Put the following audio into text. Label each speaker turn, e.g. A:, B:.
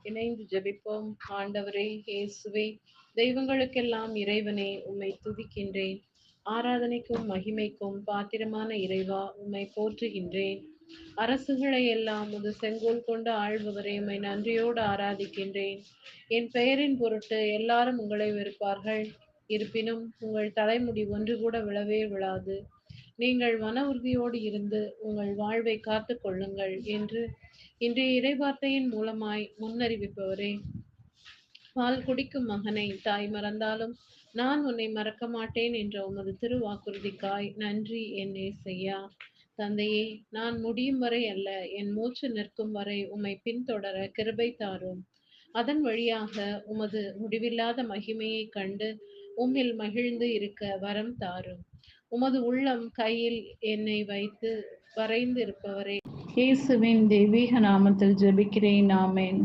A: இணைந்து ஜெபிப்போம். ஆண்டவரே இயேசுவே, தெய்வங்களுக்கெல்லாம் இறைவனே, உம்மை துதிக்கின்றேன். ஆராதனைக்கும் மகிமைக்கும் பாத்திரமான இறைவா, உம்மை போற்றுகின்றேன். அரசுகளை எல்லாம் உமது செங்கோல் கொண்டு ஆள்பவரே, உம்மை நன்றியோடு ஆராதிக்கின்றேன். என் பெயரின் பொருட்டு எல்லாரும் உங்களை வெறுப்பார்கள். இருப்பினும் உங்கள் தலைமுடி ஒன்று கூட விழவே விழாது. நீங்கள் மன உறுதியோடு இருந்து உங்கள் வாழ்வை காத்துக் கொள்ளுங்கள் என்று இன்றைய இறைவார்த்தையின் மூலமாய் முன்னறிவிப்பவரே, பால் குடிக்கும் மகனை தாய் மறந்தாலும் நான் உன்னை மறக்க மாட்டேன் என்ற உமது திருவாக்குறுதிக்காய் நன்றி என் ஏசையா. தந்தையே, நான் முடியும் வரை அல்ல, என் மூச்சு நிற்கும் வரை உம்மை பின்தொடர கிருபை தாரும். அதன் வழியாக உமது முடிவில்லாத மகிமையை கண்டு உம்மில் மகிழ்ந்து இருக்க வரம் தாரும். உமது உள்ளம் கையில் என்னை வைத்து வரைந்து இருப்பவரே, இயேசுவின் தெய்வீக நாமத்தில் ஜெபிக்கிறேன். ஆமென்.